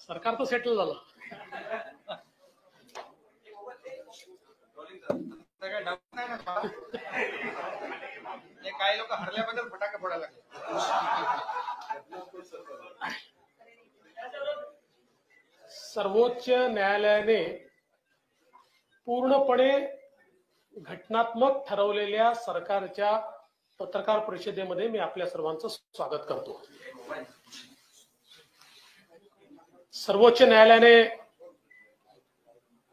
सरकार तर सेटल झालं. काही लोक हरल्याबद्दल फटाके फोडायला लागले. सर्वोच्च न्यायालयाने पूर्णपणे घटनात्मक ठरवलेल्या सरकारच्या पत्रकार परिषदेमध्ये मी आपल्या सर्वांचं स्वागत करतो. सर्वोच्च न्यायालयाने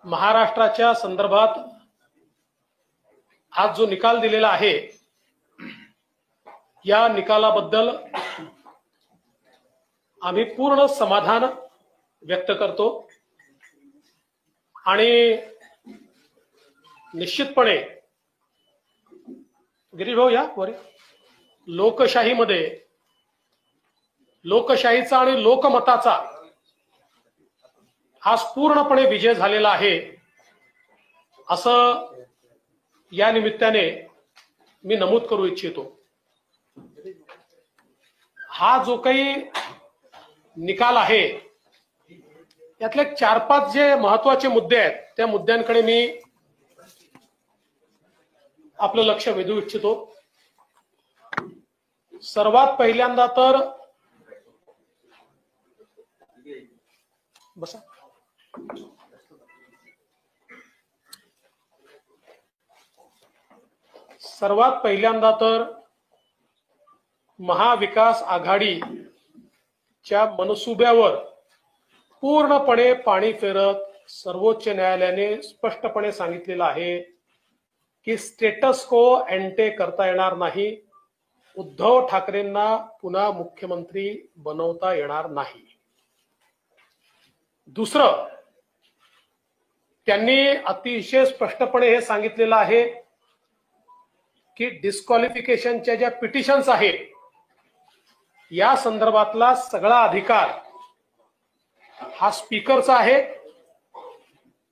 महाराष्ट्राच्या संदर्भात आज जो निकाल दिलेला आहे, या निकालाबद्दल आम्ही पूर्ण समाधान व्यक्त करतो आणि निश्चितपणे गिरीश भाऊ या वर, लोकशाहीमध्ये लोकशाहीचा आणि लोकमताचा आज पूर्णपणे विजय झालेला आहे असं या निमित्ताने मी नमूद करू इच्छितो. हा जो काही निकाल आहे यातले 4-5 जे महत्वाचे मुद्दे आहेत त्या मुद्द्यांकडे मी आपलं लक्ष वेधू इच्छितो. सर्वात पहिल्यांदा तर बसा सर्वात पहिल्यांदा तर महाविकास आघाडीच्या मनसुब्यावर पूर्णपणे पाणी फेरत सर्वोच्च न्यायालयाने स्पष्टपणे सांगितलेलं आहे की स्टेटस को एंटे करता येणार नाही, उद्धव ठाकरेंना पुन्हा मुख्यमंत्री बनवता येणार नाही. दुसरं, त्यांनी अतिशय स्पष्टपणे हे सांगितलेलं आहे की डिस्क्वालिफिकेशनच्या ज्या पिटिशन्स आहेत या संदर्भातला सगळा अधिकार हा स्पीकरचा आहे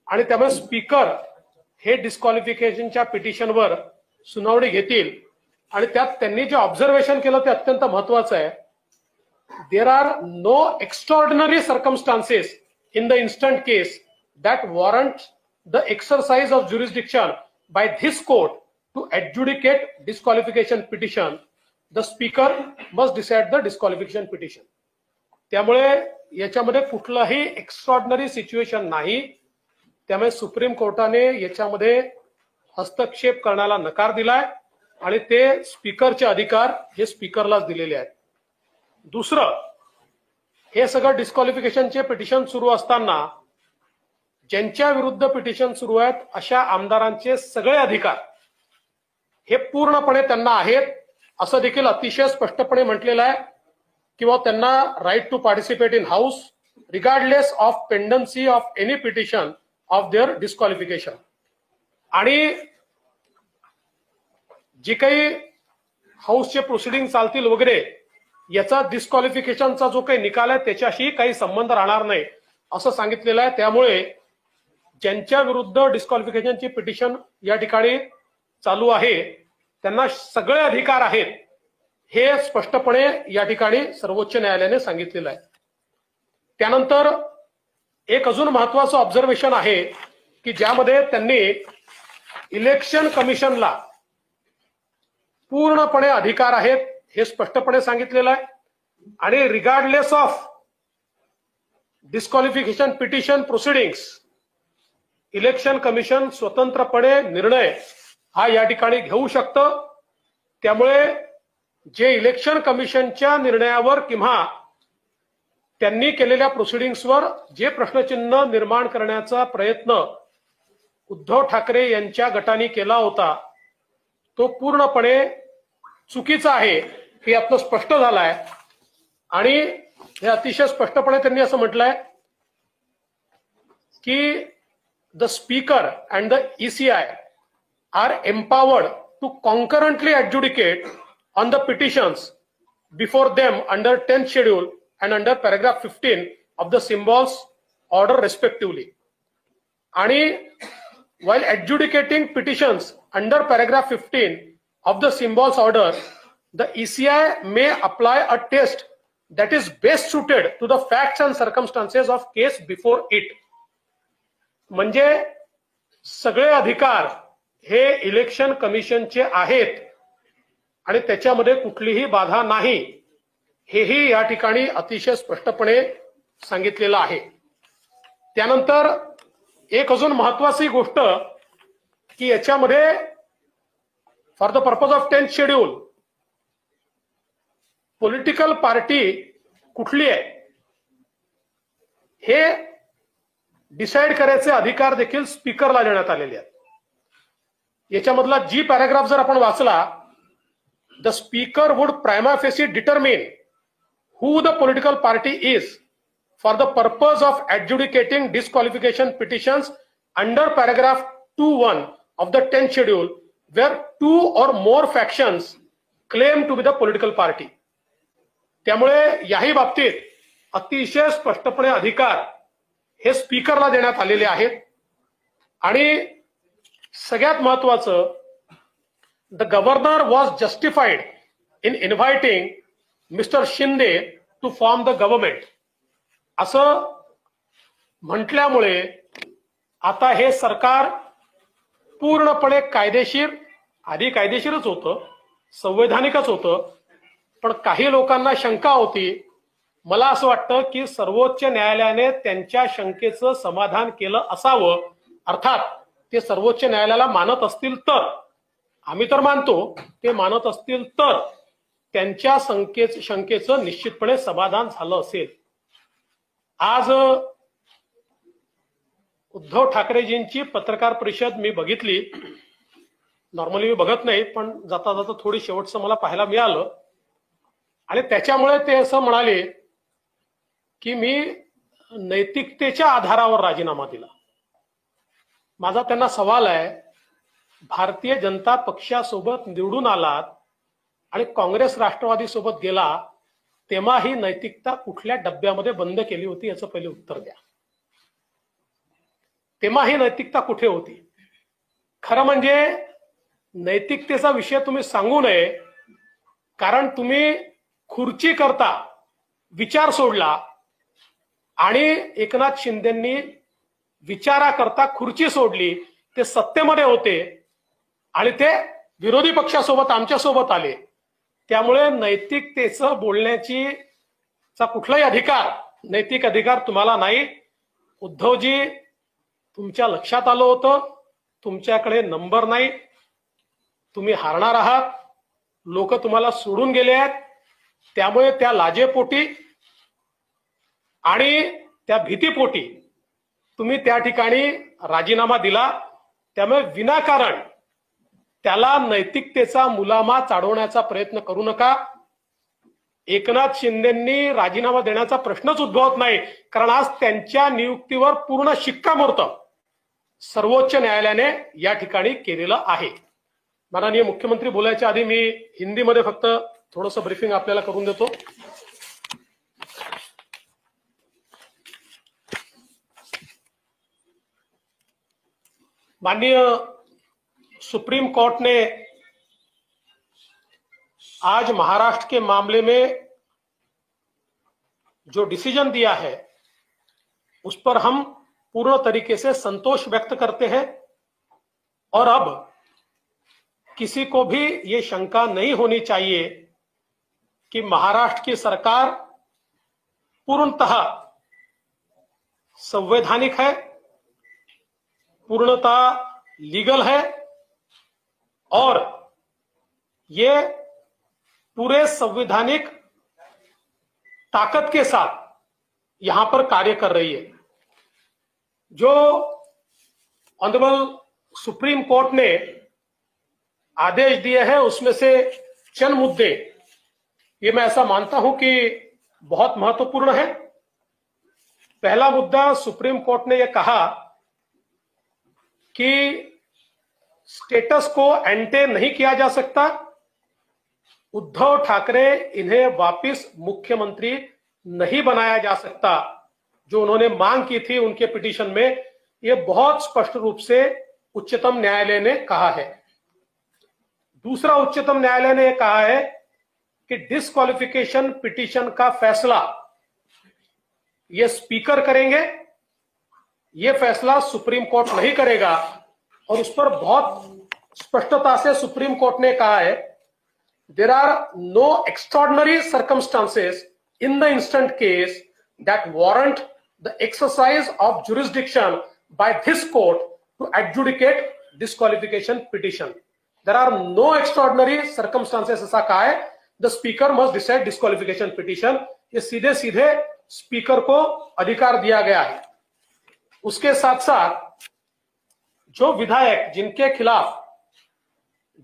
आणि त्यामुळे स्पीकर हे डिस्क्वालिफिकेशनच्या पिटिशनवर सुनावणी घेतील. आणि त्यात त्यांनी जे ऑब्झर्वेशन केलं ते अत्यंत महत्वाचं आहे. There are no extraordinary circumstances in the instant case that warrant the exercise of jurisdiction by this court to adjudicate disqualification petition. The speaker must decide the disqualification petition. त्यामुळे याच्यामध्ये कुठलाही एक्स्ट्राऑर्डिनरी सिच्युएशन नाही. त्यामुळे supreme कोर्टाने याच्यामध्ये हस्तक्षेप करण्याला नकार दिलाय आणि ते स्पीकरचे अधिकार हे स्पीकरलाच दिलेले आहेत. दुसरं, हे सगळं डिस्क्वालिफिकेशनचे पिटिशन सुरू असताना ज्यांच्या विरुद्ध पिटिशन सुरू आहेत अशा आमदारांचे सगळे अधिकार हे पूर्णपणे त्यांना आहेत असं देखील अतिशय स्पष्टपणे म्हटलेलं आहे. किंवा त्यांना right to participate in house regardless of pendency of any petition of their disqualification. आणि जी काही हाऊसचे प्रोसिडिंग चालतील वगैरे याचा डिस्क्वालिफिकेशनचा जो काही निकाल आहे त्याच्याशी काही संबंध राहणार नाही असं सांगितलेलं आहे. त्यामुळे ज्यांच्या विरुद्ध डिस्क्वालिफिकेशनची पिटिशन या ठिकाणी चालू आहे त्यांना सगळे अधिकार आहेत हे स्पष्टपणे या ठिकाणी सर्वोच्च न्यायालयाने सांगितलेलं आहे. त्यानंतर एक अजून महत्वाचं ऑब्झर्वेशन आहे की ज्यामध्ये त्यांनी इलेक्शन कमिशनला पूर्णपणे अधिकार आहेत हे स्पष्टपणे सांगितलेलं आहे. आणि regardless of disqualification petition proceedings election commission स्वतंत्रपणे निर्णय हा या ठिकाणी घेऊ शकतं. त्यामुळे जे इलेक्शन कमिशनच्या निर्णयावर किंवा त्यांनी केलेल्या प्रोसिडिंग्सवर जे प्रश्नचिन्ह निर्माण करण्याचा प्रयत्न उद्धव ठाकरे यांच्या गटाने केला होता तो पूर्णपणे चुकीचा आहे हे यातनं स्पष्ट झालंय. आणि हे अतिशय स्पष्टपणे त्यांनी असं म्हटलंय की the speaker and the ECI are empowered to concurrently adjudicate on the petitions before them under 10th schedule and under paragraph 15 of the symbols order respectively. आणि while adjudicating petitions under paragraph 15 of the symbols order, the ECI may apply a test that is best suited to the facts and circumstances of case before it. म्हणजे सगळे अधिकार हे election कमिशनचे आहेत आणि त्याच्यामध्ये कुठलीही बाधा नाही, हेही या ठिकाणी अतिशय स्पष्टपणे सांगितलेलं आहे. त्यानंतर एक अजून महत्त्वाची गोष्ट की याच्यामध्ये for the purpose of 10th schedule political party कुठली आहे हे डिसाइड करायचे अधिकार देखील स्पीकरला देण्यात आलेले आहेत. याच्यामधला जी पॅराग्राफ जर आपण वाचला, the speaker would prima facie determine who the political party is for the purpose of adjudicating disqualification petitions under paragraph 2(1) of the 10th schedule where 2 or more factions claim to be the political party. त्यामुळे याही बाबतीत अतिशय स्पष्टपणे अधिकार हे स्पीकरला देण्यात आलेले आहेत. आणि सगळ्यात महत्त्वाचं, the governor was justified in inviting mister Shinde to form the government असं म्हटल्यामुळे आता हे सरकार पूर्णपणे कायदेशीर, आधी कायदेशीरच होतं, संवैधानिकच होतं, पण काही लोकांना शंका होती. मला असं वाटतं की सर्वोच्च न्यायालयाने त्यांच्या शंकेचं समाधान केलं असावं. अर्थात ते सर्वोच्च न्यायालयाला मानत असतील तर, आम्ही तर मानतो, ते मानत असतील तर त्यांच्या शंकेचं निश्चितपणे समाधान झालं असेल. आज उद्धव ठाकरेजींची पत्रकार परिषद मी बघितली. नॉर्मली मी बघत नाही, पण जाता जाता थोडी शेवटचं मला पाहायला मिळालं आणि त्याच्यामुळे ते असं म्हणाले की मी नैतिकतेच्या आधारावर राजीनामा दिला. माझा त्यांना सवाल आहे, भारतीय जनता पक्षासोबत निवडून आलात आणि काँग्रेस राष्ट्रवादी सोबत गेला, तेव्हा ही नैतिकता कुठल्या डब्यामध्ये बंद केली होती याचं पहिले उत्तर द्या. तेव्हा ही नैतिकता कुठे होती? खरं म्हणजे नैतिकतेचा विषय तुम्ही सांगू नये, कारण तुम्ही खुर्ची करता विचार सोडला आणि एकनाथ शिंदेंनी विचाराकरता खुर्ची सोडली. ते सत्तेमध्ये होते आणि ते विरोधी पक्षासोबत आमच्यासोबत आले. त्यामुळे नैतिकतेचं बोलण्याची कुठलाही अधिकार, नैतिक अधिकार तुम्हाला नाही. उद्धवजी, तुमच्या लक्षात आलं होतं, तुमच्याकडे नंबर नाही, तुम्ही हारणार आहात, लोक तुम्हाला सोडून गेले आहेत. त्यामुळे त्या लाजेपोटी आणि त्या भीतीपोटी तुम्ही त्या ठिकाणी राजीनामा दिला. त्यामुळे विनाकारण त्याला नैतिकतेचा मुलामा चाडवण्याचा प्रयत्न करू नका. एकनाथ शिंदेंनी राजीनामा देण्याचा प्रश्नच उद्भवत नाही, कारण आज त्यांच्या नियुक्तीवर पूर्ण शिक्कामोर्तब सर्वोच्च न्यायालयाने या ठिकाणी केलेलं आहे. माननीय मुख्यमंत्री बोलायच्या आधी मी हिंदीमध्ये फक्त थोडंसं ब्रीफिंग आपल्याला करून देतो. माननीय सुप्रीम कोर्ट ने आज महाराष्ट्र के मामले में जो डिसीजन दिया है उस पर हम पूर्ण तरीके से संतोष व्यक्त करते हैं और अब किसी को भी ये शंका नहीं होनी चाहिए कि महाराष्ट्र की सरकार पूर्णतः संवैधानिक है, पूर्णतः लीगल है और ये पूरे संवैधानिक ताकत के साथ यहां पर कार्य कर रही है. जो ऑनरेबल सुप्रीम कोर्ट ने आदेश दिए हैं उसमें से चंद मुद्दे ये मैं ऐसा मानता हूं कि बहुत महत्वपूर्ण है. पहला मुद्दा, सुप्रीम कोर्ट ने यह कहा कि स्टेटस को एंटे नहीं किया जा सकता. उद्धव ठाकरे इन्हें वापस मुख्यमंत्री नहीं बनाया जा सकता. जो उन्होंने मांग की थी उनके पिटीशन में, ये बहुत स्पष्ट रूप से उच्चतम न्यायालय ने कहा है. दूसरा, उच्चतम न्यायालय ने कहा है कि डिस्क्वालिफिकेशन पिटीशन का फैसला ये स्पीकर करेंगे, ये फैसला सुप्रीम कोर्ट नहीं करेगा। और उस पर बहुत स्पष्टता से सुप्रीम कोर्ट ने कहा है, there are no extraordinary circumstances in the instant case that warrant the exercise of jurisdiction by this court to adjudicate disqualification petition. There are no extraordinary circumstances, ऐसा कहा है। The speaker must decide disqualification petition. ये सीधे सीधे speaker को अधिकार दिया गया है। उसके साथ साथ जो विधायक जिनके खिलाफ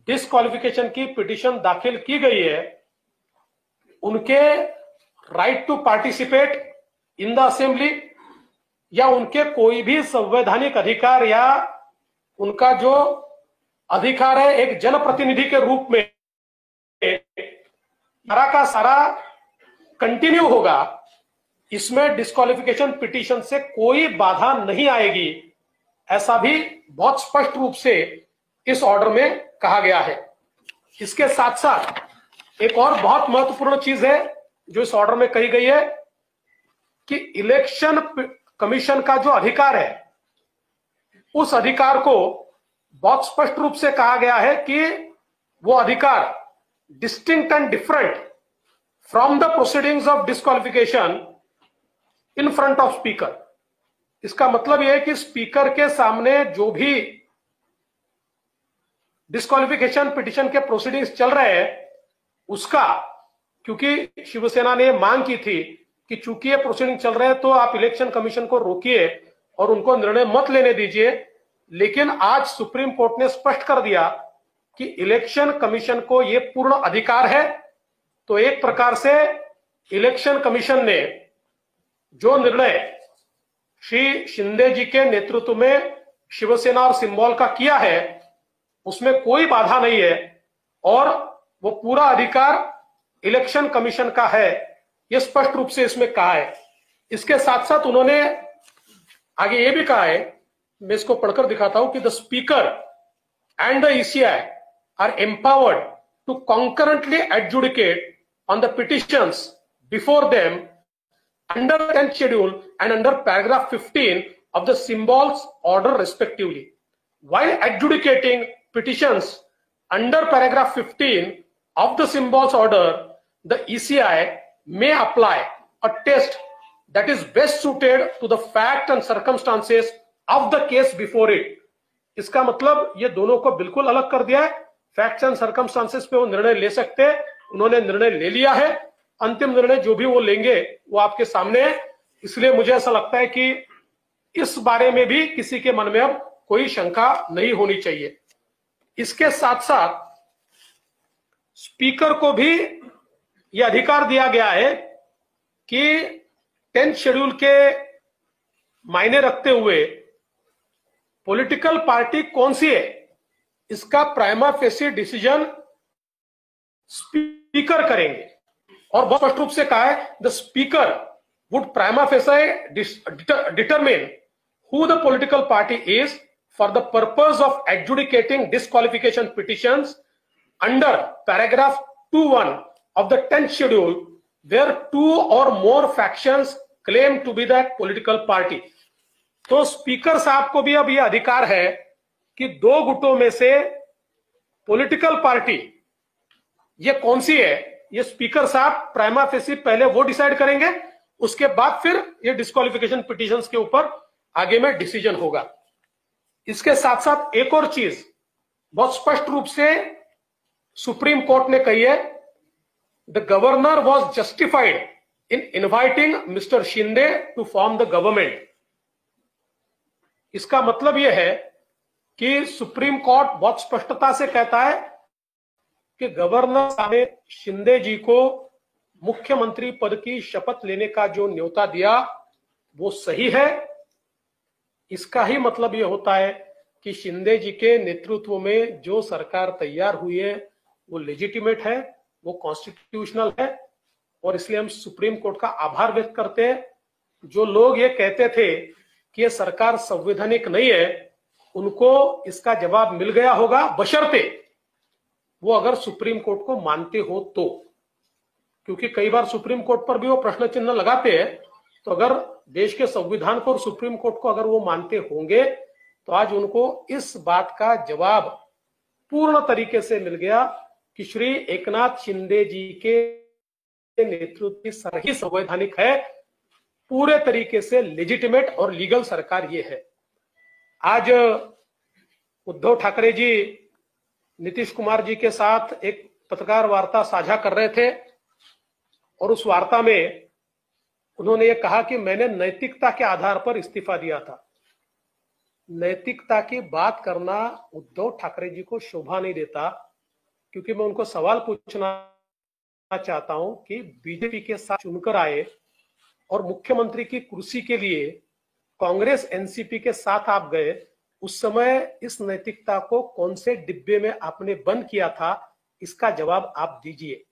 डिस्क्वालिफिकेशन की पिटीशन दाखिल की गई है, उनके right to participate in the assembly या उनके कोई भी संवैधानिक अधिकार या उनका जो अधिकार है एक जनप्रतिनिधि के रूप में सारा का सारा कंटिन्यू होगा। इसमें डिस्क्वालिफिकेशन पिटीशन से कोई बाधा नहीं आएगी, ऐसा भी बहुत स्पष्ट रूप से इस ऑर्डर में कहा गया है। इसके साथ साथ एक और बहुत महत्वपूर्ण चीज है जो इस ऑर्डर में कही गई है कि इलेक्शन कमीशन का जो अधिकार है, उस अधिकार को बहुत स्पष्ट रूप से कहा गया है कि वो अधिकार distinct end different from the proceedings of disqualification in front of speaker. इसका मतलब यह है कि स्पीकर के सामने जो भी डिस्क्वालिफिकेशन पिटीशन के प्रोसीडिंग्स चल रहे हैं, उसका, क्योंकि शिवसेना ने मांग की थी कि चूंकि ये प्रोसीडिंग चल रहे हैं तो आप इलेक्शन कमीशन को रोकिए और उनको निर्णय मत लेने दीजिए, लेकिन आज सुप्रीम कोर्ट ने स्पष्ट कर दिया कि इलेक्शन कमीशन को ये पूर्ण अधिकार है। तो एक प्रकार से इलेक्शन कमीशन ने जो निर्णय श्री शिंदे जी के नेतृत्व में शिवसेना और सिंबल का किया है, उसमें कोई बाधा नहीं है और वो पूरा अधिकार इलेक्शन कमीशन का है, ये स्पष्ट रूप से इसमें कहा है। इसके साथ साथ उन्होंने आगे ये भी कहा है, मैं इसको पढ़कर दिखाता हूं कि the speaker and the ECI are empowered to concurrently adjudicate on the petitions before them under 10th schedule and under paragraph 15 of the symbols order respectively. While adjudicating petitions under paragraph 15 of the symbols order, the ECI may apply a test that is best suited to the fact and circumstances of the case before it. इसका मतलब ये दोनों को बिल्कुल अलग कर दिया है। Facts end circumstances पे वो निर्णय ले सकते हैं, उन्होंने निर्णय ले लिया है। अंतिम निर्णय जो भी वो लेंगे वो आपके सामने है। इसलिए मुझे ऐसा लगता है कि इस बारे में भी किसी के मन में अब कोई शंका नहीं होनी चाहिए। इसके साथ साथ स्पीकर को भी यह अधिकार दिया गया है कि 10th शेड्यूल के मायने रखते हुए पॉलिटिकल पार्टी कौन सी है, इसका प्राइमा फेसी डिसीजन स्पीकर करेंगे। और बहुत स्पष्ट रूप से कहा है, the speaker would prima facie determine who the political party is for the purpose of adjudicating disqualification petitions under paragraph 2(1) of the 10th schedule where 2 or more factions claim to be that political party। तो speaker साहब को भी अब यह अधिकार है कि दो गुटों में से पॉलिटिकल पार्टी ये कौन सी है, ये स्पीकर साहब प्राइमा फेसी पहले वो डिसाइड करेंगे, उसके बाद फिर ये डिस्क्वालिफिकेशन पिटीशंस के ऊपर आगे में डिसीजन होगा। इसके साथ साथ एक और चीज बहुत स्पष्ट रूप से सुप्रीम कोर्ट ने कही है, the governor was justified in inviting mister Shinde to form the government. इसका मतलब यह है कि सुप्रीम कोर्ट बहुत स्पष्टता से कहता है कि गवर्नर साहब ने शिंदे जी को मुख्यमंत्री पद की शपथ लेने का जो न्योता दिया वो सही है। इसका ही मतलब यह होता है कि शिंदे जी के नेतृत्व में जो सरकार तैयार हुई है वो लेजिटिमेट है, वो कॉन्स्टिट्यूशनल है। और इसलिए हम सुप्रीम कोर्ट का आभार व्यक्त करते हैं। जो लोग ये कहते थे कि ये सरकार संवैधानिक नहीं है, उनको इसका जवाब मिल गया होगा, बशर्ते वो अगर सुप्रीम कोर्ट को मानते हो तो। क्योंकि कई बार सुप्रीम कोर्ट पर भी वो प्रश्न चिन्ह लगाते हैं। तो अगर देश के संविधान को और सुप्रीम कोर्ट को अगर वो मानते होंगे तो आज उनको इस बात का जवाब पूर्ण तरीके से मिल गया कि श्री एकनाथ शिंदे जी के नेतृत्व की सरकार ही संवैधानिक है, पूरे तरीके से लेजिटिमेट और लीगल सरकार ये है। आज उद्धव ठाकरे जी नीतीश कुमार जी के साथ एक पत्रकार वार्ता साझा कर रहे थे और उस वार्ता में उन्होंने ये कहा कि मैंने नैतिकता के आधार पर इस्तीफा दिया था। नैतिकता की बात करना उद्धव ठाकरे जी को शोभा नहीं देता, क्योंकि मैं उनको सवाल पूछना चाहता हूं कि बीजेपी के साथ चुनकर आए और मुख्यमंत्री की कुर्सी के लिए कांग्रेस एनसीपी के साथ आप गए, उस समय इस नैतिकता को कौन से डिब्बे में आपने बंद किया था, इसका जवाब आप दीजिए।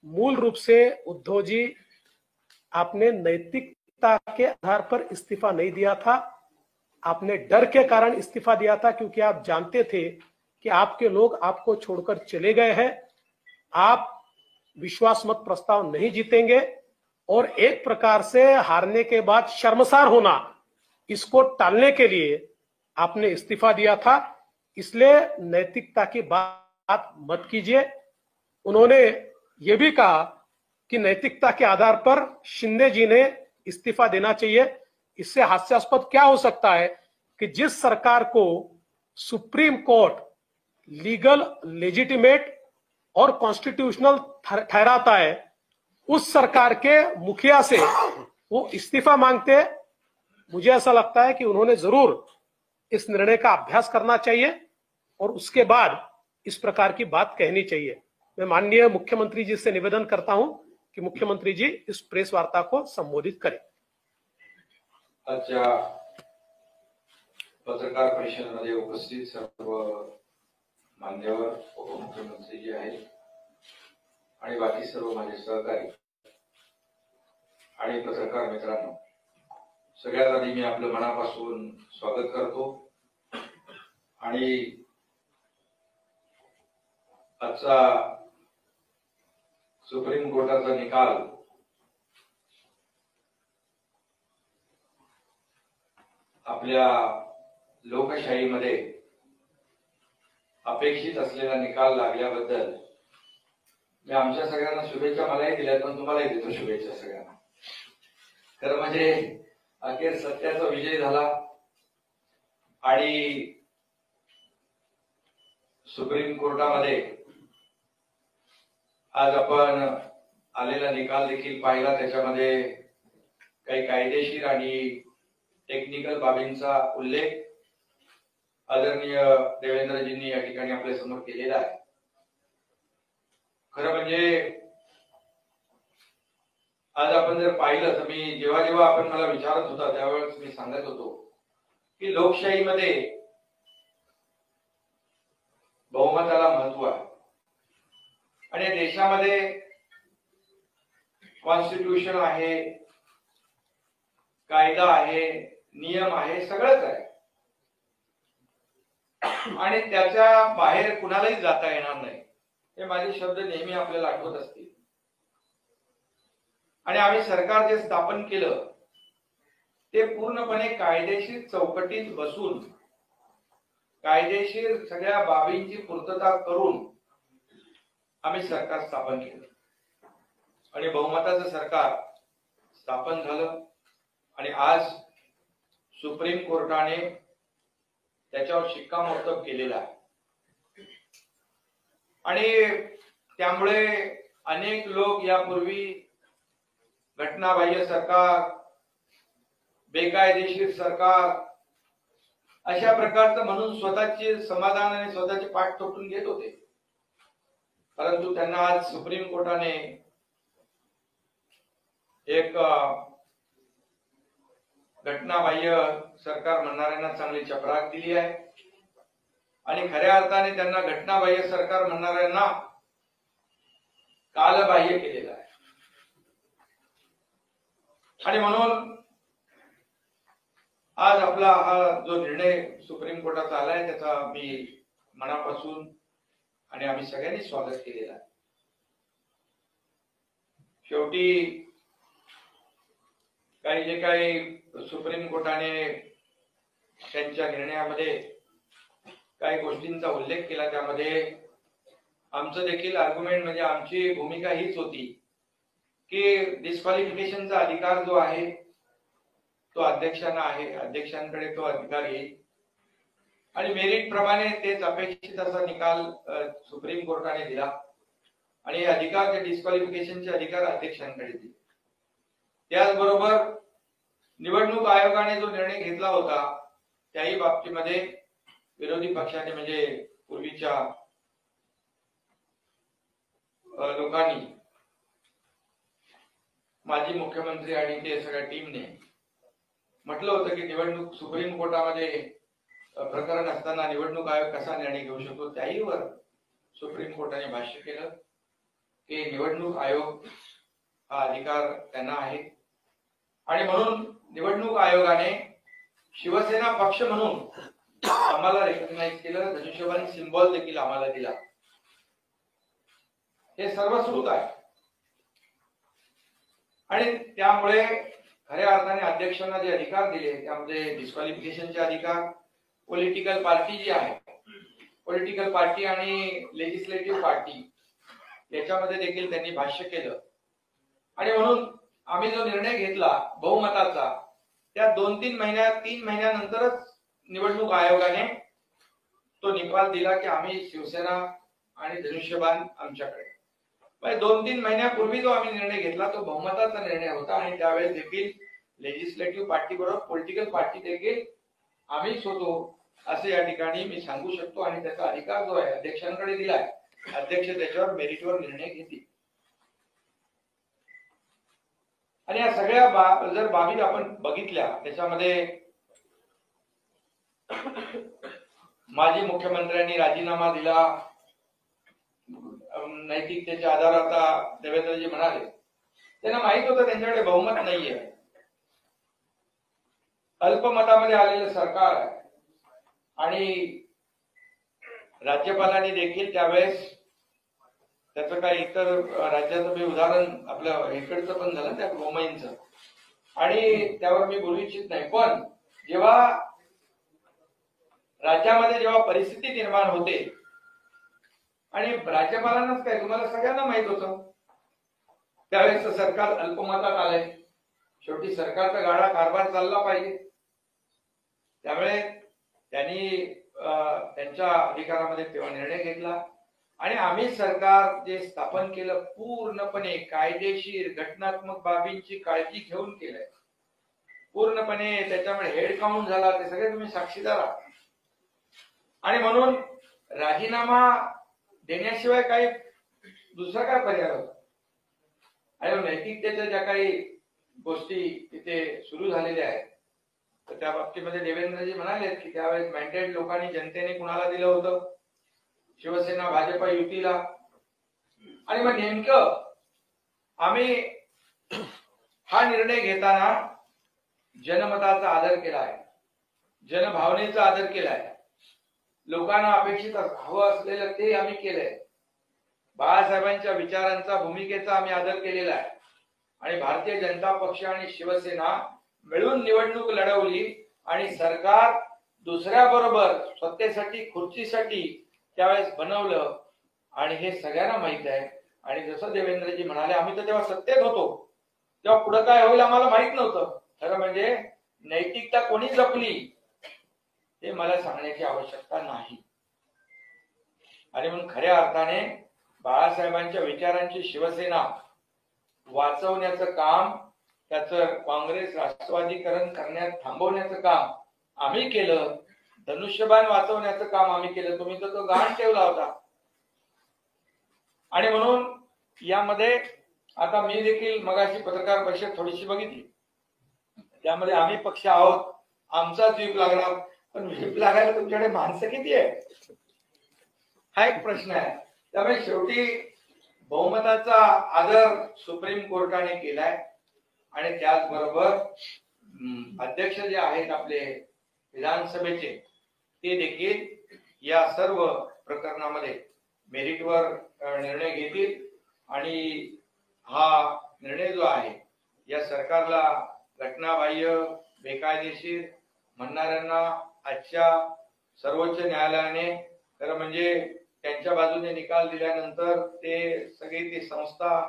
मूल रूप से उद्धव जी, आपने नैतिकता के आधार पर इस्तीफा नहीं दिया था, आपने डर के कारण इस्तीफा दिया था, क्योंकि आप जानते थे कि आपके लोग आपको छोड़कर चले गए हैं, आप विश्वास मत प्रस्ताव नहीं जीतेंगे और एक प्रकार से हारने के बाद शर्मसार होना, इसको टालने के लिए आपने इस्तीफा दिया था। इसलिए नैतिकता की बात मत कीजिए। उन्होंने ये भी कहा कि नैतिकता के आधार पर शिंदे जी ने इस्तीफा देना चाहिए। इससे हास्यास्पद क्या हो सकता है कि जिस सरकार को सुप्रीम कोर्ट लीगल, लेजिटिमेट और कॉन्स्टिट्यूशनल ठहराता है, उस सरकार के मुखिया से वो इस्तीफा मांगते हैं। मुझे ऐसा लगता है कि उन्होंने जरूर इस निर्णय का अभ्यास करना चाहिए और उसके बाद इस प्रकार की बात कहनी चाहिए। मैं माननीय मुख्यमंत्री जी से निवेदन करता हूं कि मुख्यमंत्री जी इस प्रेस वार्ता को संबोधित करें। आजच्या पत्रकार परिषदेमध्ये उपस्थित सर्व मान्यवर, उपमुख्यमंत्री जी आहेत आणि बाकी सर्व माझे सहकारी आणि पत्रकार मित्रांनो, सगळ्यात आधी मी आपलं मनापासून स्वागत करतो आणि आजचा सुप्रीम कोर्टाचा निकाल आपल्या लोकशाहीमध्ये अपेक्षित असलेला निकाल लागल्याबद्दल मी आमच्या सगळ्यांना शुभेच्छा मलाही दिल्या, पण तुम्हालाही देतो शुभेच्छा सगळ्यांना। खरं म्हणजे अखेर सत्याचा विजय झाला आणि सुप्रीम कोर्टामध्ये आज आपण आलेला निकाल देखील पाहिला। त्याच्यामध्ये काही कायदेशीर आणि टेक्निकल बाबींचा उल्लेख आदरणीय देवेंद्रजींनी या ठिकाणी आपल्या समोर केलेला आहे। खरं म्हणजे आज आपण जर पाहिलं तर मी जेव्हा जेव्हा आपण मला विचारत होता त्यावेळेस मी सांगत होतो की लोकशाहीमध्ये बहुमताला महत्व आहे आणि देशामध्ये कॉन्स्टिट्यूशन आहे, कायदा आहे, नियम आहे, सगळंच आहे आणि त्याच्या बाहेर कुणालाही जाता येणार नाही, हे माझे शब्द नेहमी आपल्याला आठवत असतील। आणि आम्ही सरकार जे स्थापन केलं ते पूर्णपणे कायदेशीर चौकटीत बसून कायदेशीर सगळ्या बाबींची पूर्तता करून आम्ही सरकार स्थापन केलं आणि बहुमताचं सरकार स्थापन झालं आणि आज सुप्रीम कोर्टाने त्याच्यावर शिक्कामोर्तब केलेला आहे आणि त्यामुळे अनेक लोक यापूर्वी घटनाबाह्य सरकार, बेकायदेशीर सरकार अशा प्रकारचं म्हणून स्वतःचे समाधान आणि स्वतःचे पाठ तोडून घेत होते, परंतु त्यांना आज सुप्रीम कोर्टाने एक घटनाबाह्य सरकार म्हणणाऱ्यांना चांगली चपराक दिली आहे आणि खऱ्या अर्थाने त्यांना घटनाबाह्य सरकार म्हणणाऱ्यांना कालबाह्य केलेलं आहे। आणि म्हणून आज आपला हा जो निर्णय सुप्रीम कोर्टाचा आलाय त्याचा मी मनापासून आणि आम्ही सगळ्यांनी स्वागत केलेलं आहे। शेवटी जे काही सुप्रीम कोर्टाने त्यांच्या निर्णयामध्ये काही गोष्टींचा उल्लेख केला, त्यामध्ये आमचं देखील आर्ग्युमेंट म्हणजे आमची भूमिका हीच होती की डिस्क्वालिफिकेशनचा अधिकार जो आहे तो अध्यक्षांना आहे, अध्यक्षांकडे तो अधिकार येईल आणि मेरिट प्रमाणे तेच अपेक्षित असा निकाल सुप्रीम कोर्टाने दिला आणि अधिकार ते डिस्क्वालिफिकेशनचे अधिकार अध्यक्षांकडे दिले. त्याचबरोबर निवडणूक आयोगाने जो निर्णय घेतला होता त्याही बाबतीमध्ये विरोधी पक्षाने म्हणजे पूर्वीच्या लोकांनी, माजी मुख्यमंत्री आणि ते सगळ्या टीमने म्हटलं होतं की निवडणूक सुप्रीम कोर्टामध्ये प्रकरण असताना निवडणूक आयोग कसा निर्णय घेऊ शकतो, त्याहीवर सुप्रीम कोर्टाने भाष्य केलं की निवडणूक आयोग हा अधिकार त्यांना आहे आणि म्हणून निवडणूक आयोगाने शिवसेना पक्ष म्हणून आम्हाला रेकग्नाइज केलं, धनुष्यबाण सिम्बॉल देखील आम्हाला दिला. हे सर्व सुरू आहे आणि त्यामुळे खऱ्या अर्थाने अध्यक्षांना जे अधिकार दिले त्यामध्ये डिस्क्वालिफिकेशनचे अधिकार, पॉलिटिकल पार्टी जी आहे, पॉलिटिकल पार्टी आणि लेजिस्लेटिव्ह पार्टी याच्यामध्ये देखील त्यांनी भाष्य केलं आणि म्हणून आम्ही जो निर्णय घेतला बहुमताचा त्या 2-3 महिन्यात 3 महिन्यानंतरच निवडणूक आयोगाने तो निकाल दिला की आम्ही शिवसेना आणि धनुष्यबाण आमच्याकडे. 2-3 महिन्यापूर्वी जो आम्ही निर्णय घेतला तो बहुमताचा निर्णय होता आणि त्यावेळेस देखील लेजिस्लेटिव्ह पार्टी बरोबर पॉलिटिकल पार्टी देखील आम्हीच होतो असे या ठिकाणी मी सांगू शकतो आणि त्याचा अधिकार जो आहे अध्यक्षांकडे दिलाय. अध्यक्ष त्याच्यावर मेरिटवर निर्णय घेतील आणि या सगळ्या जर बाबी आपण बघितल्या त्याच्यामध्ये माजी मुख्यमंत्र्यांनी राजीनामा दिला नैतिकतेच्या आधारावर. आता देवेंद्रजी म्हणाले त्यांना माहित होतं त्यांच्याकडे बहुमत नाहीये, अल्पमतामध्ये आलेलं सरकार आहे आणि राज्यपालांनी देखील त्यावेळेस त्याचं काही इतर राज्याचं मी उदाहरण आपलं इकडचं पण झालं त्या गोमाईंचं आणि त्यावर मी बोलू इच्छित नाही, पण जेव्हा राज्यामध्ये जेव्हा परिस्थिती निर्माण होते आणि राज्यपालांनाच काय तुम्हाला सगळ्यांना माहित होतं त्यावेळेस सरकार अल्पमतात आलंय, शेवटी सरकारचा गाडा कारभार चालला पाहिजे, त्यामुळे त्यांनी त्यांच्या अधिकारामध्ये तेव्हा निर्णय घेतला आणि आम्ही सरकार जे स्थापन केलं पूर्णपणे कायदेशीर घटनात्मक बाबींची काळजी घेऊन केलंय, पूर्णपणे त्याच्यामुळे हेड काउंट झाला, ते सगळे तुम्ही साक्षीदार आहात आणि म्हणून राजीनामा देण्याशिवाय काही दुसरा काय पर्याय होता. आणि नैतिकतेच्या ज्या काही गोष्टी तिथे सुरू झालेल्या आहेत तर त्या बाबतीमध्ये देवेंद्रजी म्हणाले की त्यावेळेस मॅन्डेट लोकांनी जनतेने कुणाला दिलं होतं, शिवसेना भाजप युतीला, आणि मग नेमकं आम्ही हा निर्णय घेताना जनमताचा आदर केलाय, जनभावनेचा आदर केलाय, लोकांना अपेक्षित हवं असलेलं ते आम्ही केलंय, बाळासाहेबांच्या विचारांचा भूमिकेचा आम्ही आदर केलेला आहे आणि भारतीय जनता पक्ष आणि शिवसेना मिळून निवडणूक लढवली आणि सरकार दुसऱ्या बरोबर सत्तेसाठी खुर्चीसाठी त्यावेळेस बनवलं आणि हे सगळ्यांना माहित आहे. आणि जसं देवेंद्रजी म्हणाले आम्ही तर तेव्हा सत्तेत होतो, तेव्हा पुढे काय होईल आम्हाला माहित नव्हतं. खरं म्हणजे नैतिकता कोणी जपली हे मला सांगण्याची आवश्यकता नाही आणि म्हणून खऱ्या अर्थाने बाळासाहेबांच्या विचारांची शिवसेना वाचवण्याचं काम, त्याचं काँग्रेस राष्ट्रवादीकरण करण्यात थांबवण्याचं काम आम्ही केलं, धनुष्यबाण वाचवण्याचं काम आम्ही केलं. तुम्ही तर तो गाण ठेवला होता आणि म्हणून यामध्ये आता मी देखील मगाशी पत्रकार परिषद थोडीशी बघितली, त्यामध्ये आम्ही पक्ष आहोत, आमचाच व्हीप लागणार, पण व्हीप लागायला तुमच्याकडे माणसं किती आहे हा एक प्रश्न आहे. त्यामुळे शेवटी बहुमताचा आदर सुप्रीम कोर्टाने केलाय आणि त्याचबरोबर अध्यक्ष जे आहेत आपले विधानसभेचे ते देखील या सर्व प्रकरणामध्ये मेरिटवर निर्णय घेतील आणि हा निर्णय जो आहे या सरकारला घटनाबाह्य बेकायदेशीर म्हणणाऱ्यांना आजच्या सर्वोच्च न्यायालयाने खरं म्हणजे त्यांच्या बाजूने निकाल दिल्यानंतर ते सगळी ती संस्था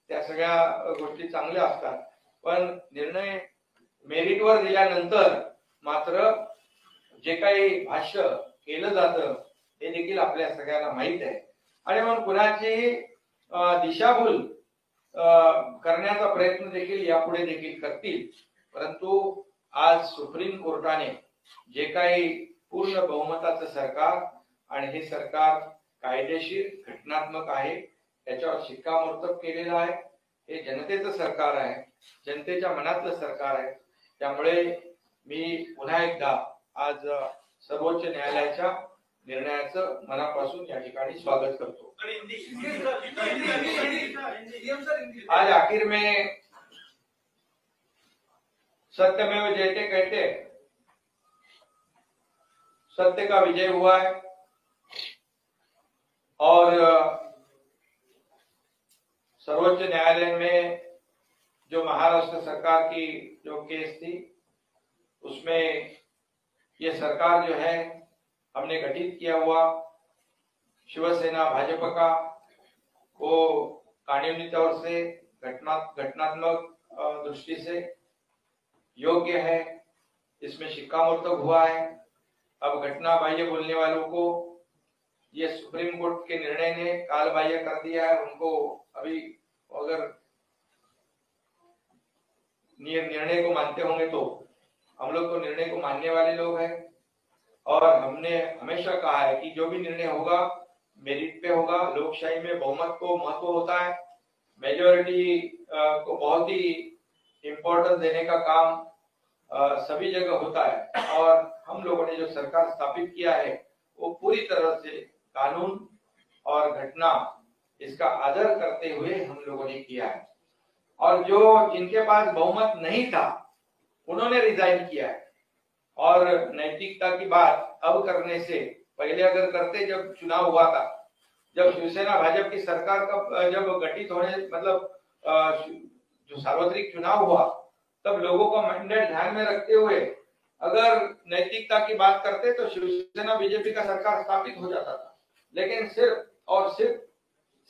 त्या सगळ्या गोष्टी चांगल्या असतात, पण निर्णय मेरिटवर दिल्यानंतर मात्र जे काही भाष्य केलं जातं हे देखील आपल्या सगळ्यांना माहित आहे. आणि मग कुणाची दिशाभूल करण्याचा प्रयत्न देखील यापुढे देखील करतील. परंतु आज सुप्रीम कोर्टाने जे काही पूर्ण बहुमताचं सरकार आणि हे सरकार कायदेशीर घटनात्मक आहे त्याच्यावर शिक्कामोर्तब केलेलं आहे. हे जनतेचं सरकार आहे, जनतेच्या मनातलं सरकार आहे. त्यामुळे मी पुन्हा एकदा आज सर्वोच्च न्यायालयाच्या निर्णयाचं मनापासून या ठिकाणी स्वागत करतो. आज आखिर में सत्यमेव जयते कहते, सत्य का विजय हुआ है और सर्वोच्च न्यायालय में जो महाराष्ट्र सरकार की जो केस थी उसमें ये सरकार जो है हमने गठित किया हुआ शिवसेना भाजपा का वो कानूनी तौर से घटनात्मक दृष्टि से योग्य है, इसमें शिक्कामोर्तब हुआ है. अब घटना बाह्य बोलने वालों को ये सुप्रीम कोर्ट के निर्णय ने काल बाह्य कर दिया है. उनको अभी अगर निर्णय को मानते होंगे तो हम लोग तो निर्णय को मानने वाले लोग हैं और हमने हमेशा कहा है कि जो भी निर्णय होगा मेरिट पे होगा. लोकशाही में बहुमत को महत्व होता है, मेजोरिटी को बहुत ही इम्पोर्टेंस देने का काम सभी जगह होता है. और हम लोगों ने जो सरकार स्थापित किया है वो पूरी तरह से कानून और घटना इसका आदर करते हुए हम लोगों ने किया है. और जो जिनके पास बहुमत नहीं था उन्होंने रिजाइन किया है. और नैतिकता की बात अब करने से पहले अगर करते, जब चुनाव हुआ था, जब शिवसेना भाजपा की सरकार का जब गठित होने मतलब जो सार्वत्रिक चुनाव हुआ तब लोगों का मैंडेट ध्यान में रखते हुए अगर नैतिकता की बात करते तो शिवसेना बीजेपी का सरकार स्थापित हो जाता था. लेकिन सिर्फ और सिर्फ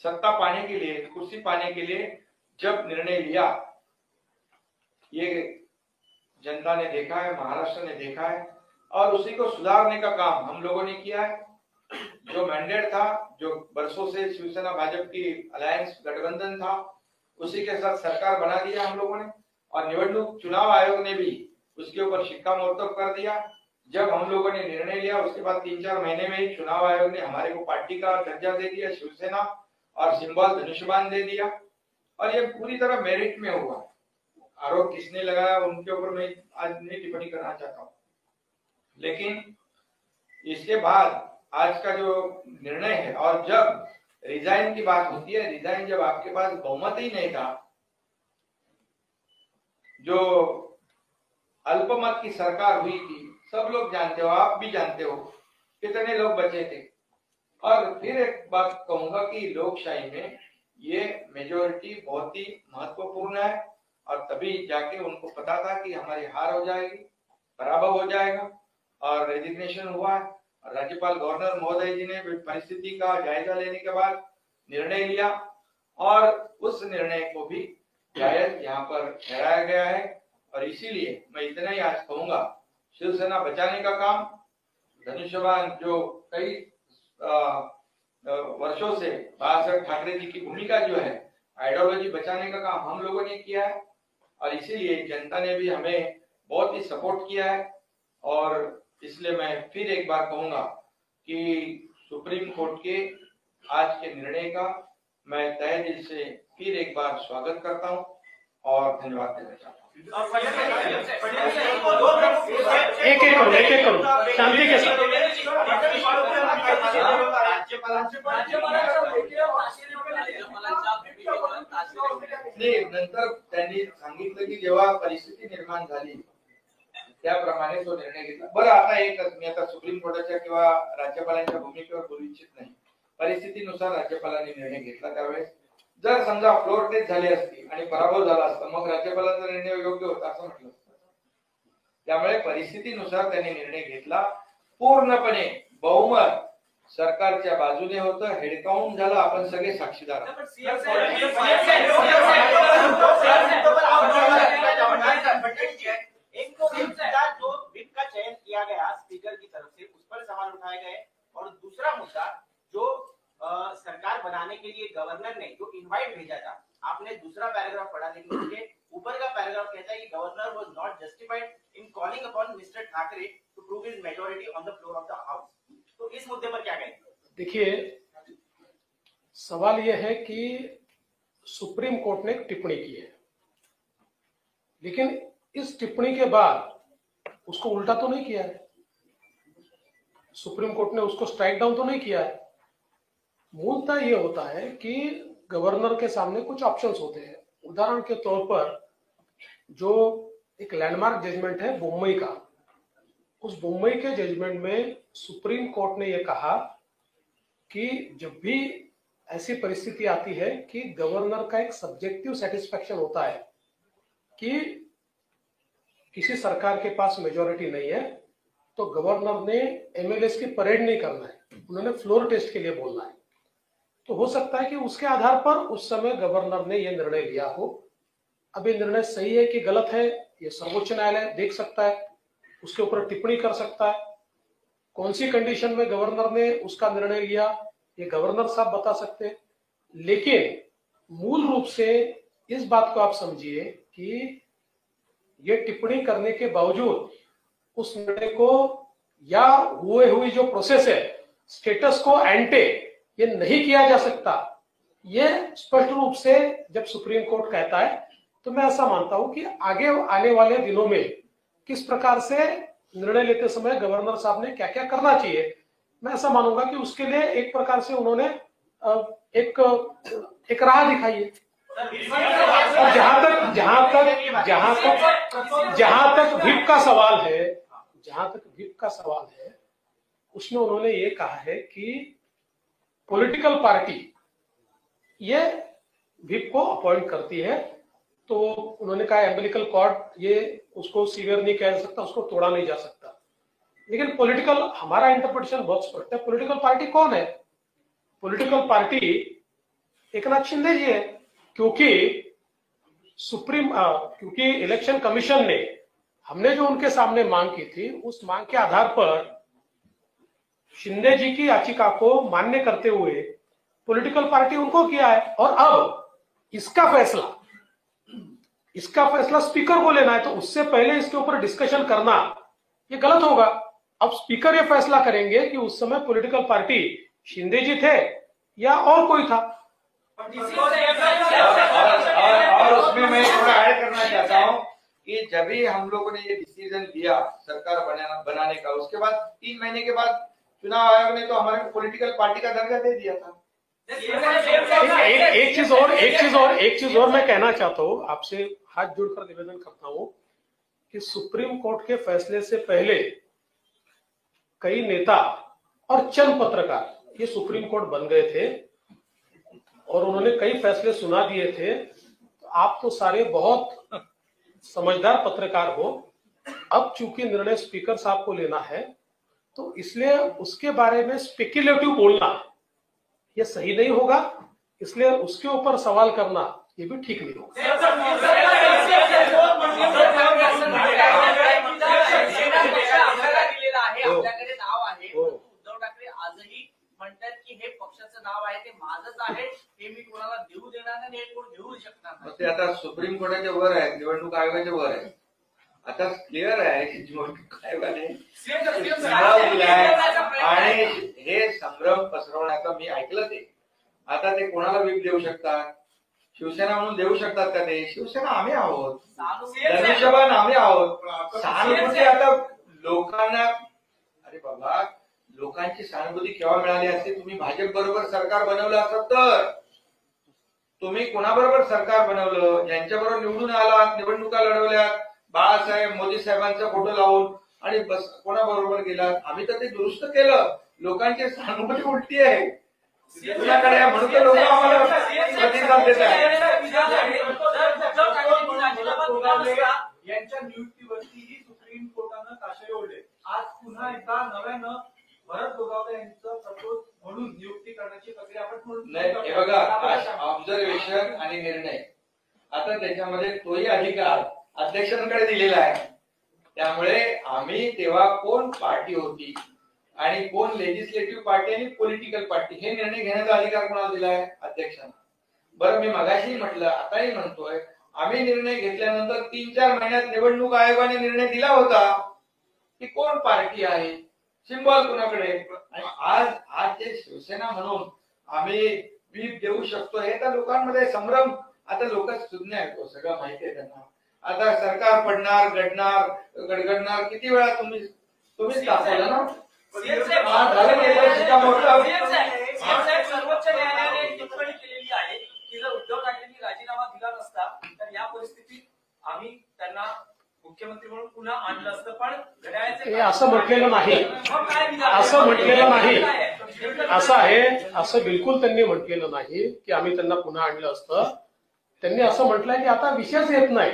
सत्ता पाने के लिए, कुर्सी पाने के लिए जब निर्णय लिया, ये जनता ने देखा है, महाराष्ट्र ने देखा है और उसी को सुधारने का काम हम लोगों ने किया है. जो मैंडेट था, जो वर्षों से शिवसेना भाजपा की अलायंस गठबंधन था, उसी के साथ सरकार बना दिया हम लोगों ने. और निवडणूक चुनाव आयोग ने भी उसके ऊपर शिक्कामोर्तब कर दिया. जब हम लोगों ने निर्णय लिया उसके बाद 3-4 महीने में ही चुनाव आयोग ने हमारे को पार्टी का दर्जा दे दिया, शिवसेना, और सिंबल धनुष्यबाण दे दिया. और ये पूरी तरह मेरिट में हुआ. आरोप किसने लगाया उनके ऊपर मैं आज नहीं टिप्पणी करना चाहता हूँ. लेकिन इसके बाद आज का जो निर्णय है, और जब रिजाइन की बात होती है, रिजाइन जब आपके पास बहुमत ही नहीं था, जो अल्पमत की सरकार हुई थी, सब लोग जानते हो, आप भी जानते हो कितने लोग बचे थे. और फिर एक बात कहूंगा कि लोकशाही में ये मेजोरिटी बहुत ही महत्वपूर्ण है. और तभी जाके उनको पता था कि हमारी हार हो जाएगी, पराभव हो जाएगा. और रेजिग्नेशन हुआ है. राज्यपाल गवर्नर महोदय जी ने परिस्थिति का जायजा लेने के बाद निर्णय लिया और उस निर्णय को भी जायज यहाँ पर ठहराया गया है. और इसीलिए मैं इतना ही आज कहूंगा, शिवसेना बचाने का काम, धनुष्यबाण जो कई वर्षों से बाला ठाकरे जी की भूमिका जो है, आइडियोलॉजी बचाने का काम हम लोगों ने किया है. और इसीलिए जनता ने भी हमें बहुत ही सपोर्ट किया है. और इसलिए मैं फिर एक बार कहूंगा कि सुप्रीम कोर्ट के आज के निर्णय का मैं तहे दिल से फिर एक बार स्वागत करता हूं और धन्यवाद देना चाहता हूं. एक एक करो शांति के साथ. नाही, नंतर त्यांनी सांगितलं की जेव्हा परिस्थिती निर्माण झाली त्याप्रमाणे तो निर्णय घेतला. बरं, आता एकच, मी आता सुप्रीम कोर्टाच्या किंवा राज्यपालांच्या भूमिकेवर बोलू इच्छित नाही. परिस्थितीनुसार राज्यपालांनी निर्णय घेतला त्यावेळेस जर समजा फ्लोर टेस्ट झाली असती आणि पराभव झाला असता मग राज्यपालांचा निर्णय योग्य होता असं म्हटलं असतं. त्यामुळे परिस्थितीनुसार त्यांनी निर्णय घेतला. पूर्णपणे बहुमत सरकारच्या बाजूने होतं. हेडकाउंट झालं. आपण सगळे साक्षीदार आहोत. एक तो मुद्दा जो विप का चयन किया गया स्पीकर की तरफ से उस पर सवाल उठाए गए और दूसरा मुद्दा जो सरकार बनाने के लिए गवर्नर ने जो इनवाइट भेजा था, आपने दूसरा पैराग्राफ पढ़ा लेकिन उसके ऊपर का पैराग्राफ कहता है कि governor was not justified in calling upon mister Thackeray to prove his majority on the floor of the house. तो इस मुद्दे पर क्या कहेंगे? देखिए, सवाल यह है कि सुप्रीम कोर्ट ने एक टिप्पणी की है, लेकिन इस टिप्पणी के बाद उसको उल्टा तो नहीं किया है. सुप्रीम कोर्ट ने उसको स्ट्राइक डाउन तो नहीं किया है. मूलतः ये होता है कि गवर्नर के सामने कुछ ऑप्शंस होते हैं. उदाहरण के तौर पर जो एक लैंडमार्क जजमेंट है मुंबई का, उस मुंबई के जजमेंट में सुप्रीम कोर्ट ने यह कहा कि जब भी ऐसी परिस्थिति आती है कि गवर्नर का एक सब्जेक्टिव सेटिस्फेक्शन होता है कि किसी सरकार के पास मेजॉरिटी नहीं है, तो गवर्नर ने एमएलएस की परेड नहीं करना है, उन्होंने फ्लोर टेस्ट के लिए बोलना है. तो हो सकता है कि उसके आधार पर उस समय गवर्नर ने यह निर्णय लिया हो. अब ये निर्णय सही है कि गलत है, ये सर्वोच्च न्यायालय देख सकता है, उसके ऊपर टिप्पणी कर सकता है. कौन सी कंडीशन में गवर्नर ने उसका निर्णय लिया, ये गवर्नर साहब बता सकते हैं. लेकिन मूल रूप से इस बात को आप समझिए कि ये टिप्पणी करने के बावजूद उस निर्णय को या हुई जो प्रोसेस है स्टेटस को एंटे ये नहीं किया जा सकता. ये स्पष्ट रूप से जब सुप्रीम कोर्ट कहता है तो मैं ऐसा मानता हूं कि आगे आने वाले दिनों में किस प्रकार से निर्णय लेते समय गवर्नर साहब ने क्या क्या करना चाहिए, मैं ऐसा मानूंगा कि उसके लिए एक प्रकार से उन्होंने एक राह दिखाई है. और जहां तक व्हिप का सवाल है, उसमें उन्होंने ये कहा है कि पॉलिटिकल पार्टी ये व्हिप को अपॉइंट करती है. तो उन्होंने कहा एम्बिलिकल कॉर्ड ये उसको सीवियर नहीं कह सकता, उसको तोड़ा नहीं जा सकता. लेकिन पॉलिटिकल, हमारा इंटरप्रिटेशन बहुत स्पष्ट है. पॉलिटिकल पार्टी कौन है? पॉलिटिकल पार्टी एकनाथ शिंदे जी है, क्योंकि क्योंकि इलेक्शन कमीशन ने, हमने जो उनके सामने मांग की थी उस मांग के आधार पर शिंदे जी की याचिका को मान्य करते हुए पॉलिटिकल पार्टी उनको किया है. और अब इसका फैसला स्पीकर को लेना है, तो उससे पहले इसके ऊपर डिस्कशन करना ये गलत होगा. अब स्पीकर ये फैसला करेंगे कि उस समय पॉलिटिकल पार्टी शिंदे जी थे या और कोई था. और उसमें मैं थोड़ा ऐड करना चाहता हूँ कि जब भी हम लोगों ने ये डिसीजन लिया सरकार बनाने का, उसके बाद 3 महीने के बाद चुनाव आयोग ने तो हमारे पॉलिटिकल पार्टी का दर्जा दे दिया था. एक चीज और मैं कहना चाहता हूँ, आपसे हाथ जोड़कर निवेदन करता हूँ कि सुप्रीम कोर्ट के फैसले से पहले कई नेता और चंद पत्रकार ये सुप्रीम कोर्ट बन गए थे और उन्होंने कई फैसले सुना दिए थे. तो आप तो सारे बहुत समझदार पत्रकार हो. अब चूंकि निर्णय स्पीकर साहब को लेना है, तो इसलिए उसके बारे में स्पेक्युलेटिव बोलना ये सही नहीं होगा. इसलिए उसके ऊपर सवाल करना ये भी ठीक नहीं होगा. आपल्याकडे नाव आहे, उद्धव ठाकरे आजही म्हणतात की हे पक्षाचं नाव आहे, ते माझंच आहे, हे मी कोणाला देऊ देणार नाही, हे कोण घेऊ शकणार नाही. ते आता सुप्रीम कोर्टाच्या वर आहे, निवडणूक आयोगाच्या वर आहे. आता क्लिअर आहे की निवडणूक आयोगाने आणि हे संभ्रम पसरवण्याचं मी ऐकलं ते. आता ते कोणाला व्हीप देऊ शकतात? शिवसेना म्हणून देऊ शकतात का ते? शिवसेना आम्ही आहोत, धनुष्यबाण आम्ही आहोत. सहानुभूती आता लोकांना, अरे बाबा, लोकांची सहानुभूती केव्हा मिळाली असते? तुम्ही भाजप बरोबर सरकार बनवलं असतं तर. तुम्ही कोणाबरोबर सरकार बनवलं? ज्यांच्याबरोबर निवडून आलात, निवडणुका लढवल्यात, बाळासाहेब मोदी साहेबांचा फोटो लावून, आणि बस कोणाबरोबर गेलात? आम्ही तर ते दुरुस्त केलं. लोकांची सहानुभूती उलटी आहे. तुझ्याकडे आहे म्हणून तर लोक आम्हाला प्रतिसाद देत आहेत. यांच्या नियुक्तीवरतीही सुप्रीम कोर्टानं ताशेरे ओढले. आज पुन्हा एकदा नव्यानं भरत गोगावले यांचं प्रपोज म्हणून नियुक्ती करण्याची प्रक्रिया आपण नाही, हे बघा ऑब्झर्वेशन आणि निर्णय आता त्याच्यामध्ये तोही अधिकार अध्यक्षांकडे दिलेला आहे. त्यामुळे आम्ही तेव्हा कोण पार्टी होती आणि कोण लेजिस्लेटिव्ह पार्टी आणि पॉलिटिकल पार्टी हे निर्णय घेण्याचा अधिकार कोणाला दिलाय? अध्यक्षांना. बरं, मी मगाशी म्हटलं आताही म्हणतोय, आम्ही निर्णय घेतल्यानंतर 3-4 महिन्यात निवडणूक आयोगाने निर्णय दिला होता की कोण पार्टी आहे, सिंबॉल कुणाकडे. आज जे शिवसेना म्हणून आम्ही व्हीप देऊ शकतो हे तर लोकांमध्ये संभ्रम. आता लोक सुज्ञ आहेत, सगळं माहिती आहे त्यांना. आता सरकार पडणार, गडगडणार, किती वेळा तुम्हीच दाखवलं ना. सर्वोच्च न्यायालयाने टिप्पणी केलेली आहे की जर उद्धव ठाकरेंनी राजीनामा दिला नसता तर या परिस्थितीत आम्ही त्यांना मुख्यमंत्री म्हणून पुन्हा आणलं असतं. पण घड्याळाचे असं म्हटलेलं नाही, असं म्हटलेलं नाही. असं आहे, असं बिलकुल त्यांनी म्हटलेलं नाही की आम्ही त्यांना पुन्हा आणलं असतं. त्यांनी असं म्हटलंय की आता विषयच येत नाही,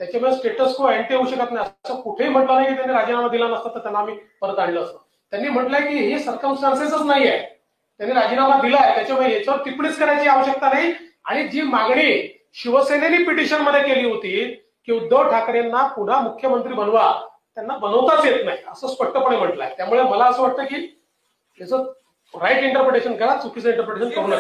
त्याच्यामुळे स्टेटस को अँटी होऊ शकत नाही. असं कुठेही म्हटलं नाही की त्यांनी राजीनामा दिला नसता तर त्यांना आम्ही परत आणलं असतं. त्यांनी म्हटलंय की हे सर्कमस्टान्सेसच नाही आहे, त्यांनी राजीनामा दिलाय, त्याच्यामुळे याच्यावर टिप्पणीच करायची आवश्यकता नाही. आणि जी मागणी शिवसेनेने पिटिशन मध्ये केली होती की उद्धव ठाकरेंना पुन्हा मुख्यमंत्री बनवा, त्यांना बनवताच येत नाही असं स्पष्टपणे म्हटलंय. त्यामुळे मला असं वाटतं की याचं राईट इंटरप्रिटेशन करा, चुकीचं इंटरप्रिटेशन करू नका.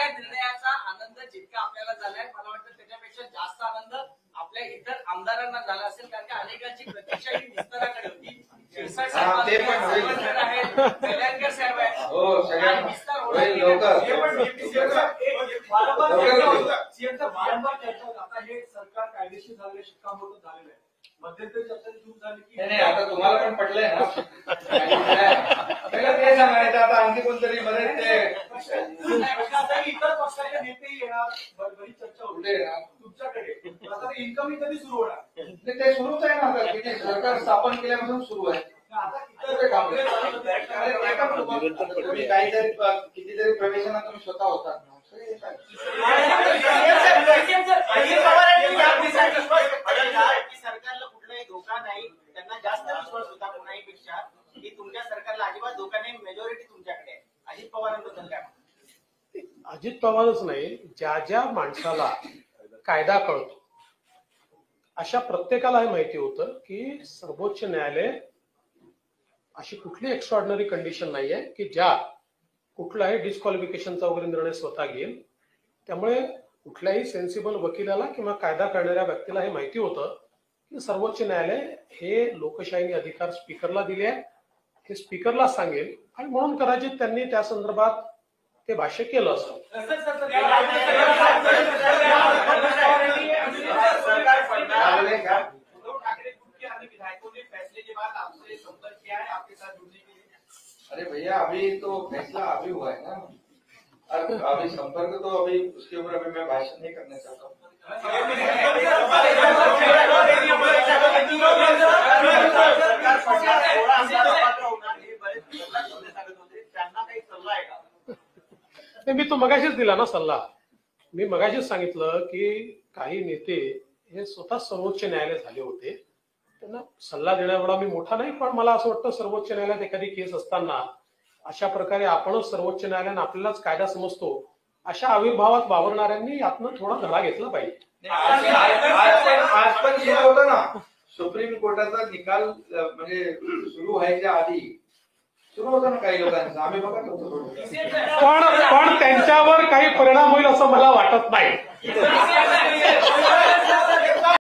निर्णयाचा आनंद जितका आपल्याला झालाय, मला वाटतं त्याच्यापेक्षा जास्त आनंद आपल्या इतर आमदारांना झाला असेल, कारण की अनेकांची प्रतीक्षा ही विस्ताराकडे होती. शिरसाट साहेब आहेत, कल्याणकर साहेब आहेत, हो सगळ्यांना वारंवार चर्चा. आता हे सरकार कायदेशीर झालेलं, शिक्कामोर्तब झालेलं आहे. मध्यंतरी चर्चा सुरू झाली की नाही, आता तुम्हाला पण पटलंय ना. पहिलं ते सांगायचं, आता आणखी कोणतरी मध्ये ते इतर पक्षाचे नेतेही येणार, बरीच चर्चा होते तुमच्याकडे. आता इन्कमिंग कधी सुरू होणार? ते सुरूच आहे ना. आता किती सरकार स्थापन केल्यापासून सुरू आहे. आता इतर काम तुम्ही काहीतरी कितीतरी प्रवेशांना तुम्ही स्वतः होतात ना. सरकारला कुठलाही धोका नाही, त्यांना जास्त विश्वास होता कोणाहीपेक्षा की तुमच्या सरकारला अजिबात धोका नाही, मेजॉरिटी तुमच्याकडे आहे. अजित पवारांबद्दल काय? अजित पवारच नाही, ज्या ज्या माणसाला कायदा कळतो अशा प्रत्येकाला हे माहिती होतं की सर्वोच्च न्यायालय अशी कुठली एक्स्ट्रॉर्डिनरी कंडिशन नाहीये की ज्या कुठलाही डिस्क्वालिफिकेशनचा वगैरे निर्णय स्वतः घेईल. त्यामुळे कुठल्याही सेन्सिबल वकिलाला किंवा कायदा करणाऱ्या व्यक्तीला हे माहिती होतं की सर्वोच्च न्यायालय हे लोकशाहीने अधिकार स्पीकरला दिले आहेत, हे स्पीकरला सांगेल आणि म्हणून कदाचित त्यांनी त्या संदर्भात ते भाष्य केलं असं. अरे भैया, अभी तो फैसला अभी हुआ है ना. अभी संपर्क तो अभी उसके ऊपर अभी मैं भाषण नहीं करना चाहता हूँ. मी तो मगाशीच दिला ना सल्ला. मी मगाशीच सांगितलं की काही नेते हे स्वतः सर्वोच्च न्यायालय झाले होते, त्यांना सल्ला देण्याएवढा मी मोठा नाही. पण मला असं वाटतं सर्वोच्च न्यायालयात एखादी केस असताना अशा प्रकारे आपणच सर्वोच्च न्यायालयाने आपल्यालाच कायदा समजतो अशा आविर्भावात वावरणाऱ्यांनी यातनं थोडा धडा घेतला पाहिजे. आज पण लिहिलं होतं ना, सुप्रीम कोर्टाचा निकाल म्हणजे सुरू व्हायच्या आधी सुरू होतं ना काही लोकांचं, आम्ही बघत होतो. पण त्यांच्यावर काही परिणाम होईल असं मला वाटत नाही.